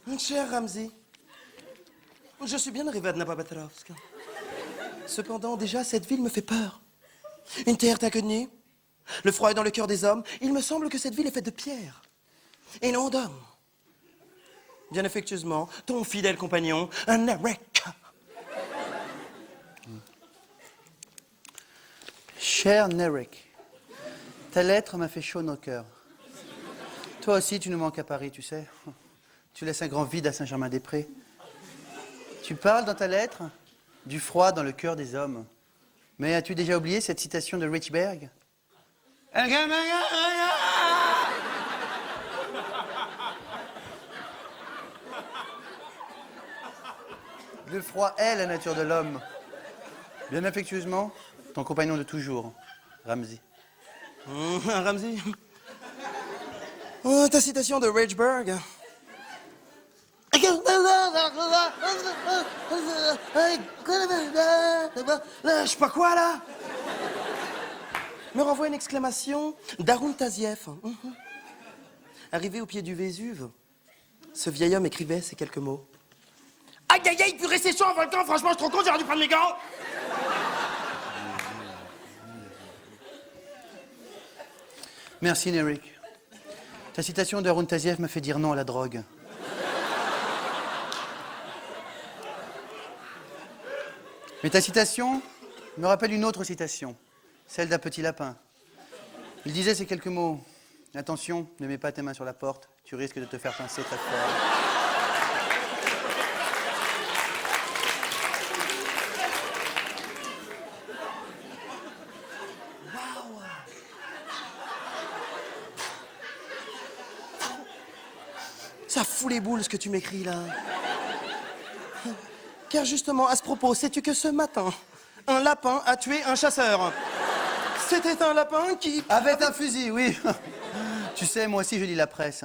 Mon cher Ramsey, je suis bien arrivé à Dnipropetrovsk. Cependant, déjà, cette ville me fait peur. Une terre inconnue, le froid est dans le cœur des hommes. Il me semble que cette ville est faite de pierre et non d'hommes. Bien affectueusement, ton fidèle compagnon, un Eric. Cher Nerek, ta lettre m'a fait chaud au cœur. Toi aussi, tu nous manques à Paris, tu sais. Tu laisses un grand vide à Saint-Germain-des-Prés. Tu parles dans ta lettre du froid dans le cœur des hommes. Mais as-tu déjà oublié cette citation de Richberg? Le froid est la nature de l'homme. Bien affectueusement, ton compagnon de toujours, Ramsey. Ramsey. Oh, ta citation de Richberg. Je sais pas quoi, là. Me renvoie une exclamation d'Arun Taziev. Arrivé au pied du Vésuve, ce vieil homme écrivait ces quelques mots. Aïe, aïe, aïe, purée, c'est chaud, un volcan, franchement, je suis trop con, j'aurais dû prendre mes gants. Merci, Nerek. Ta citation d'Arun Taziev m'a fait dire non à la drogue. Mais ta citation me rappelle une autre citation, celle d'un petit lapin. Il disait ces quelques mots. Attention, ne mets pas tes mains sur la porte, tu risques de te faire pincer très fort. Ça fout les boules ce que tu m'écris là. Car justement, à ce propos, sais-tu que ce matin, un lapin a tué un chasseur. C'était un lapin qui... Avec un fusil, oui. Tu sais, moi aussi je lis la presse.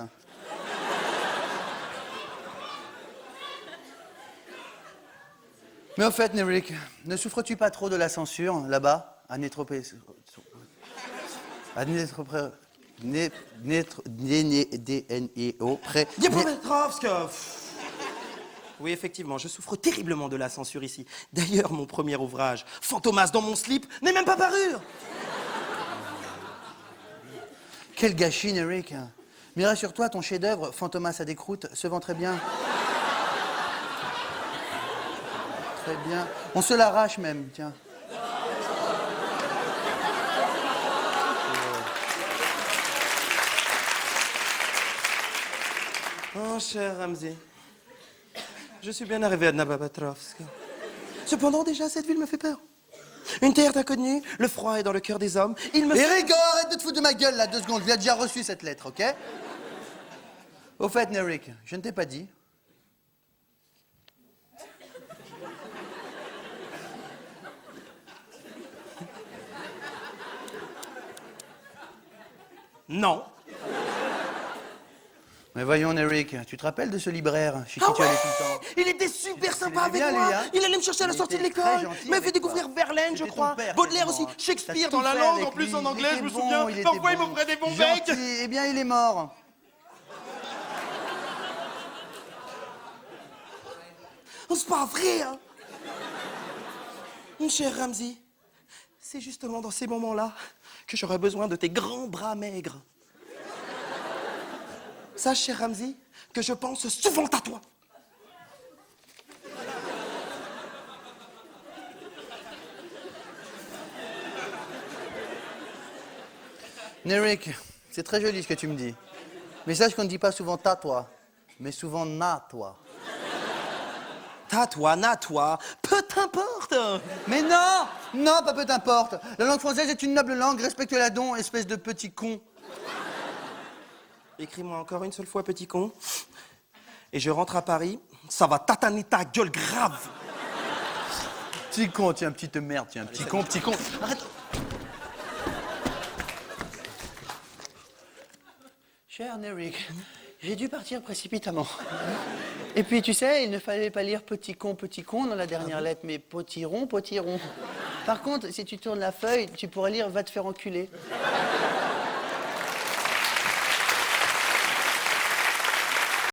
Mais au fait, Nerek, ne souffres-tu pas trop de la censure, là-bas, à Dnipropetrovsk? Près... Dnipropetrovsk. Oui, effectivement, je souffre terriblement de la censure ici. D'ailleurs, mon premier ouvrage, Fantomas dans mon slip, n'est même pas paru. Quel gâchis, Nerek. Mais rassure-toi, ton chef-d'œuvre, Fantomas à des croûtes, se vend très bien. Très bien. On se l'arrache même, tiens. Oh, cher Ramsey, je suis bien arrivé à Dnipropetrovsk. Cependant, déjà, cette ville me fait peur. Une terre inconnue, le froid est dans le cœur des hommes. Eric, arrête de te foutre de ma gueule, là, 2 secondes. Je l'ai déjà reçu, cette lettre, ok? Au fait, Nerek, je ne t'ai pas dit. Non. Mais voyons, Nerek, tu te rappelles de ce libraire chez qui tu allais tout le temps? Il était super sympa avec bien, moi. lui, hein. Il allait me chercher à la sortie de était l'école. très gentil Il m'a fait avec découvrir toi. Verlaine, je C'était crois. ton père, Baudelaire quasiment, aussi. hein. Shakespeare T'as dans tout la fait langue, avec en plus lui. en anglais, Il je me était souviens. bon, il était Parfois, il bon. m'offrait des bons Gentil. becs. Eh bien, il est mort. Oh, c'est pas vrai, hein. Mon cher Ramsey, c'est justement dans ces moments-là que j'aurais besoin de tes grands bras maigres. Sache, cher Ramsey, que je pense souvent à toi. Nerek, c'est très joli ce que tu me dis. Mais sache qu'on ne dit pas souvent ta toi, mais souvent na toi. Ta toi, na toi, peu t'importe. Mais non, non, pas peu t'importe. La langue française est une noble langue, respecte-la donc, espèce de petit con. Écris-moi encore une seule fois, petit con. Et je rentre à Paris, ça va tataner ta gueule grave. Petit con, tiens, petite merde, tiens, petit con, petit con. Arrête. Cher Nerek, j'ai dû partir précipitamment. Et puis, tu sais, il ne fallait pas lire petit con dans la dernière lettre, mais potiron, potiron. Par contre, si tu tournes la feuille, tu pourrais lire va te faire enculer.